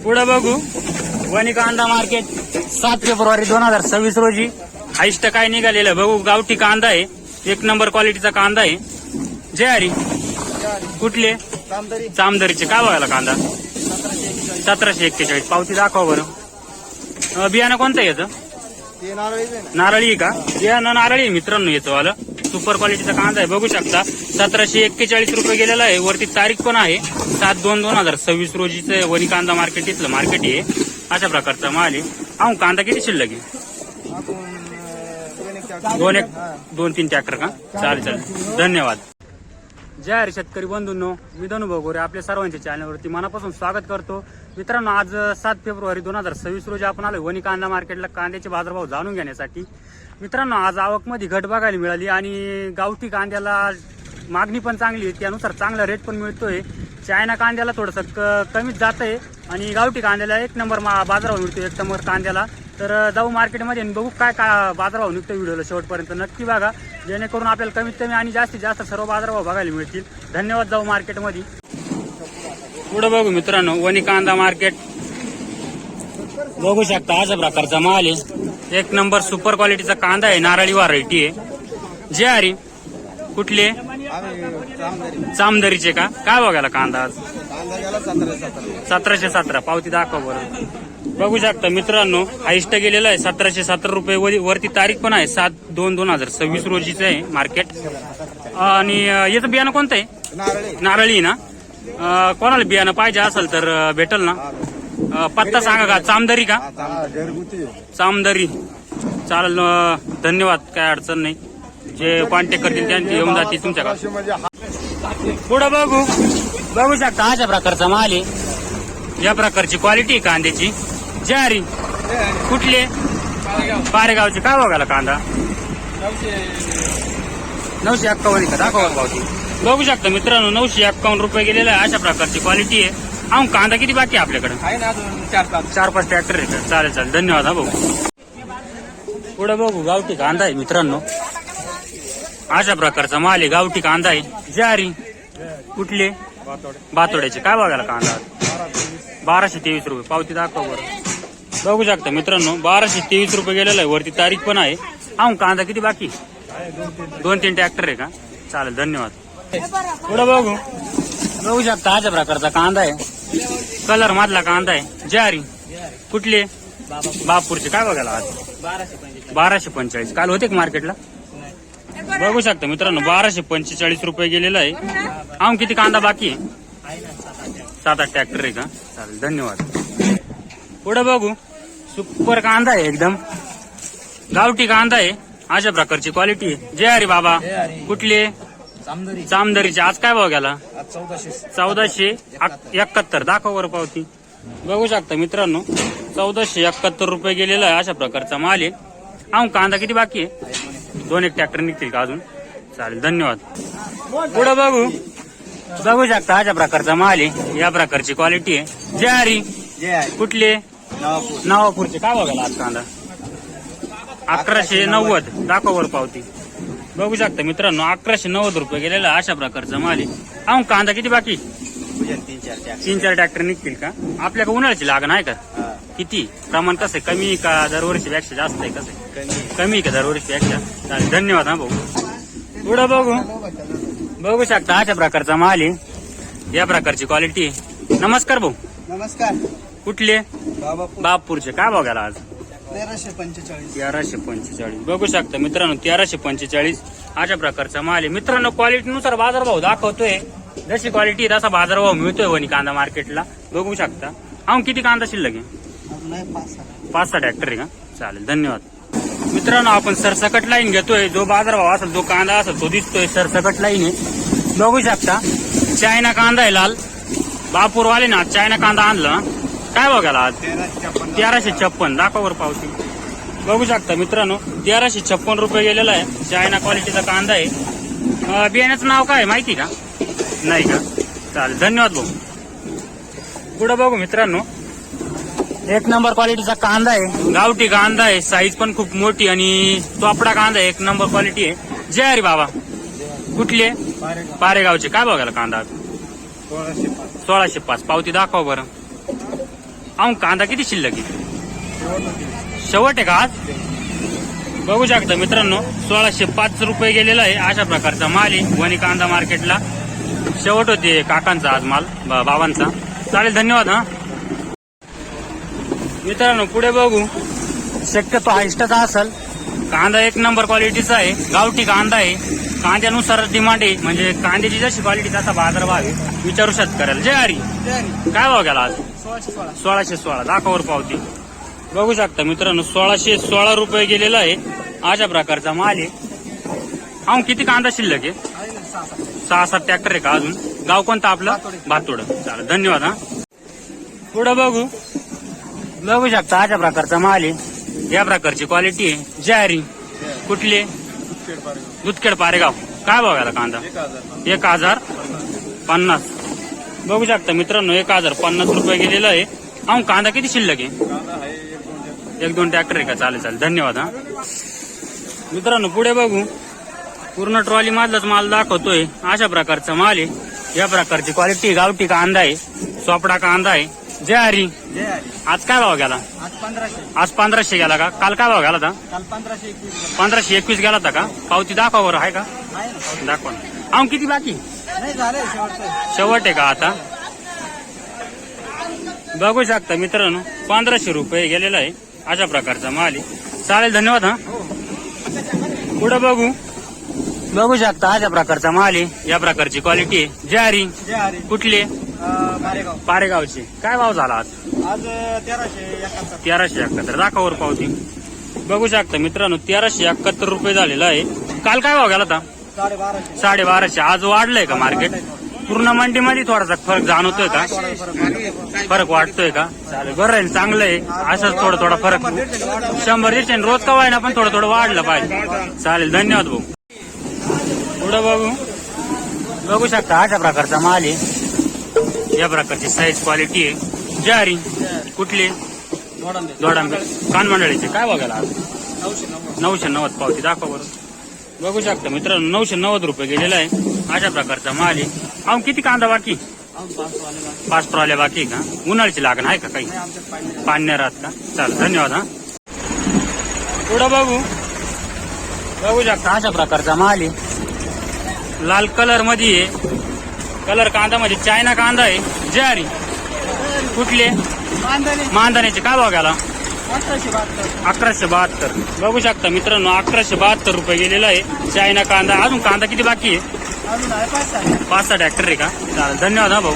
पुढे बघू वणी कांदा मार्केट 7 फेब्रुवारी 2026 रोजी हायस्ट काय निघालेलं बघू. गावठी कांदा आहे, एक नंबर क्वालिटीचा कांदा आहे. जय हरी. कुठले? चामदरीचे. काय बघायला कांदा? 1741. पावती दाखवा बरं. बियाणं कोणतं येतं? नारळी आहे का? बियाणं नारळी मित्रांनो येतो आलं. सुपर क्वालिटीचा कांदा आहे, बघू शकता. 1741 रुपये गेलेला आहे. वरती तारीख पण आहे 7/2/2026 रोजीचं वणी कांदा मार्केट इथलं मार्केट आहे. अशा प्रकारचा माल आहे. अहो कांदा किती शिल्लक आहे? 2-3 ट्रॅक्टर का? चालेल. धन्यवाद. जय हरी शेतकरी बंधूंनो, मी धनु भगोरे आपल्या सर्वांच्या चॅनलवरती मनापासून स्वागत करतो. मित्रांनो, आज 7 फेब्रुवारी 2026 रोजी आपण आलो वणी कांदा मार्केटला कांद्याचे बाजारभाव जाणून घेण्यासाठी. मित्रांनो, आज आवकमध्ये घट बघायला मिळाली आणि गावठी कांद्याला मागणी पण चांगली आहे, त्यानुसार चांगला रेट पण मिळतोय. चायना कांद्याला थोडंसं कमीच जात आहे आणि गावठी कांद्याला एक नंबर बाजारभाव मिळतो, एक नंबर कांद्याला. तर जाऊ मार्केटमध्ये आणि बघू काय बाजारभाव निघतो. व्हिडिओला शेवटपर्यंत नक्की बघा, जेणेकरून आपल्याला कमीत कमी आणि जास्तीत जास्त सर्व बाजारभाव बघायला मिळतील. धन्यवाद. जाऊ मार्केटमध्ये. पुढे बघू मित्रांनो, वणी कांदा मार्केट बघू शकता. अशा प्रकारचा माल आहे, एक नंबर सुपर क्वालिटीचा कांदा आहे, नारळी व्हरायटी आहे. जे हरी. कुठले? चामदरीचे का? काय बघायला कांदा आज? 1717. पावती दाखवा बरं. बघू शकता मित्रांनो, हायस्ट गेलेला आहे 1717 रुपये. वरती तारीख पण आहे 7/2/2026 रोजीचं आहे मार्केट. आणि याचं बियाणं कोणतं आहे? नारळी ना. कोणाला बियाणं पाहिजे असेल तर भेटल ना. पत्ता सांगा का? चामदरी का? चामदरी. चालेल. धन्यवाद. काय अडचण नाही. जे कॉन्टॅक्ट करतील त्यांची येऊन जातील तुमच्याकडे. पुढे बघू शकता. अशा प्रकारचा माल आहे, या प्रकारची क्वालिटी कांद्याची. जय हरी. कुठले? पारेगावचे. काय बघायला कांदा? 951 का? दाखवा पावती. बघू शकता मित्रांनो, 951 रुपये गेलेला आहे. अशा प्रकारची क्वालिटी आहे. अहो कांदा किती बाकी आहे आपल्याकडे? 4-5 ट्रॅक्टर आहे. चालेल. धन्यवाद. हा भाऊ. पुढे बघू गावठी कांदा आहे मित्रांनो, अशा प्रकारचा माल आहे, गावठी कांदा आहे. जय हरी. कुठले? बातोड्याचे. काय बघायला कांदा? 1223 रुपये. पावती दाखवा बरं. बघू शकता मित्रांनो, 1223 रुपये गेलेला आहे. वरती तारीख पण आहे. अहो कांदा किती बाकी? 2-3 ट्रॅक्टर आहे का? चालेल. धन्यवाद. पुढे बघू शकता. अशा प्रकारचा कांदा आहे, कलर मधला कांदा आहे. जय हरी. कुठले? बापूरचे. काय बघायला आज? 1245. काल होते का मार्केटला? बघू शकता मित्रांनो, 1245 रुपये गेलेला आहे. अहो किती कांदा बाकी आहे? 7-8 ट्रॅक्टर आहे का? चालेल. धन्यवाद. पुढे बघू, सुपर कांदा आहे, एकदम गावठी कांदा आहे, अशा प्रकारची क्वालिटी आहे. जय हरी बाबा. कुठले? चामदरीचे. आज काय भाव गेला? 1471. दाखव वर पावती. बघू शकता मित्रांनो, 1471 रुपये गेलेला आहे. अशा प्रकारचा माल आहे. अहो कांदा किती बाकी आहे? 2-1 ट्रॅक्टर निघतील का अजून? चालेल. धन्यवाद. पुढे बघू शकता. अशा प्रकारचा माल आहे, या प्रकारची क्वालिटी आहे. जय हरी. कुठले? नवापूरचे. काय बघायला आज कांदा? 1190. दाखव वर पावती. बघू शकता मित्रांनो, 1190 रुपये गेलेला अशा प्रकारचा माल आहे. अहो कांदा किती बाकी? 3-4 ट्रॅक्टर निघतील का? आपल्याकडे उन्हाळ्याची लागण आहे का? किती प्रमाण? कसं आहे? कमी का दरवर्षीपेक्षा जास्त आहे? कसं कमी का दरवर्षीपेक्षा? चालेल. धन्यवाद. हा भाऊ. पुढे बघू शकता. अशा प्रकारचा माल आहे, या प्रकारची क्वालिटी आहे. नमस्कार भाऊ. नमस्कार. कुठले? बापूरचे. काय बघायला आज? 1345. बघू शकता मित्रांनो, 1345 अशा प्रकारचा माल आहे. मित्रांनो, क्वालिटीनुसार बाजारभाव दाखवतोय, जशी क्वालिटी तसा बाजारभाव मिळतोय वणी कांदा मार्केटला. बघू शकता. अहो किती कांदा शिल्लक आहे? 5-6 ट्रॅक्टर आहे का? चालेल. धन्यवाद. मित्रांनो, आपण सरसकट लाईन घेतोय. जो बाजारभाव असेल, जो कांदा असेल तो दिसतोय. सरसकट लाईन आहे, बघू शकता. चायना कांदा आहे लाल. बापूरवाले ना चायना कांदा आणला. काय बघायला आज? 1356. दाखवावर पावती. बघू शकता मित्रांनो, 1356 रुपये गेलेला आहे. चायना क्वालिटीचा कांदा आहे. बियाण्याचं नाव काय माहिती का? नाही का? चालेल. धन्यवाद भाऊ. पुढे बघू मित्रांनो, एक नंबर क्वालिटीचा कांदा आहे, गावठी कांदा आहे. साईज पण खूप मोठी आणि चोपडा कांदा आहे, एक नंबर क्वालिटी आहे. जय हरी बाबा. कुठले? पारेगावचे. काय बघायला कांदा? 1605. पावती दाखवा बरं. अहो कांदा किती शिल्लक आहे? शेवट आहे का आज? बघू शकता मित्रांनो 1605 रुपये गेलेला आहे. अशा प्रकारचा माल आहे वणी कांदा मार्केटला. शेवट होते काकांचा आज माल, बाबांचा. चालेल, धन्यवाद. हा मित्रांनो पुढे बघू. शक्यतो हायस्टचा असेल कांदा, एक नंबर क्वालिटीचा आहे. गावठी कांदा आहे. कांद्यानुसार डिमांड आहे, म्हणजे कांद्याची जशी क्वालिटी तसा बाजारभाव आहे. विचारू शेतकऱ्याला. जय हरी. काय भाव गेला आज? 1616. दाखवावर पावती. बघू शकता मित्रांनो 1616 रुपये गेलेला आहे. अशा प्रकारचा माल आहे. अहो किती कांदा शिल्लक आहे? 6-7 ट्रॅक्टर आहे का अजून? गाव कोणतं आपलं? भातोड. चालेल, धन्यवाद. हा पुढे बघू शकता अशा प्रकारचा माल आहे. या प्रकारची क्वालिटी आहे. ज्वारी कुठली? दुधखेड पारेगाव. काय भाव गेला कांदा? 1050. बघू शकता मित्रांनो 1050 रुपये गेलेला आहे. अहो कांदा किती शिल्लक आहे? 1-2 ट्रॅक्टर आहे का? चालेल, धन्यवाद. हा मित्रांनो पुढे बघू. पूर्ण ट्रॉली मधलाच माल दाखवतोय. अशा प्रकारचा माल आहे. या प्रकारची क्वालिटी. गावठी कांदा आहे. सोपडा कांदा आहे. जय हरी. आज काय भाव गेला? आज 1500 गेला का? काल काय भाव गेला होता? 1521 गेला होता का? पावती दाखवा बरं, आहे का? दाखवा. अहो किती बाकी? शेवट आहे का आता? बघू शकता मित्रांनो 1500 रुपये गेलेला आहे. अशा प्रकारचा माल आहे. चालेल, धन्यवाद. हा पुढे बघू शकता अशा प्रकारचा माल आहे. या प्रकारची क्वालिटी आहे. ज्वारी कुठली? पारेगावची. काय भाव झाला आज? 1371. दाखवावर पावती. बघू शकता मित्रांनो 1371 रुपये झालेला आहे. काल काय भाव गेला होता? 1250. आज वाढलंय का मार्केट? पूर्ण मंडीमध्ये थोडासा फरक जाणवतोय का? फरक वाटतोय का? चालेल, बरं आहे, चांगलं आहे. असंच थोडा फरक 100 रोज का वाढना, पण थोडं वाढलं पाहिजे. चालेल, धन्यवाद भाऊ. पुढे बघू शकता अशा प्रकारचा माल आहे. या प्रकारची साईज क्वालिटी आहे. ज्वारी कुठली? दोडांबे. कान मंडळीचे. काय बघायला आज? 990. पावती दाखवा बरं. बघू शकता मित्रांनो 990 रुपये गेलेला आहे. अशा प्रकारचा माल आहे. अहो किती कांदा बाकी? 5 ट्रॉल्या बाकी का? उन्हाळ्याची लागण आहे का काही? पाण्यारात का? चालेल, धन्यवाद. हा पुढे बघू शकता अशा प्रकारचा माल आहे. लाल कलर मध्ये आहे. कलर कांदा मध्ये चायना कांदा आहे. ज्वारी कुठले? मानधनाचे. काय भाव गेला? 1172. बघू शकता मित्रांनो 1172 रुपये गेलेला आहे. चायना कांदा. अजून कांदा किती बाकी आहे? 5-6 ट्रॅक्टर आहे का? चालेल, धन्यवाद. हा भाऊ.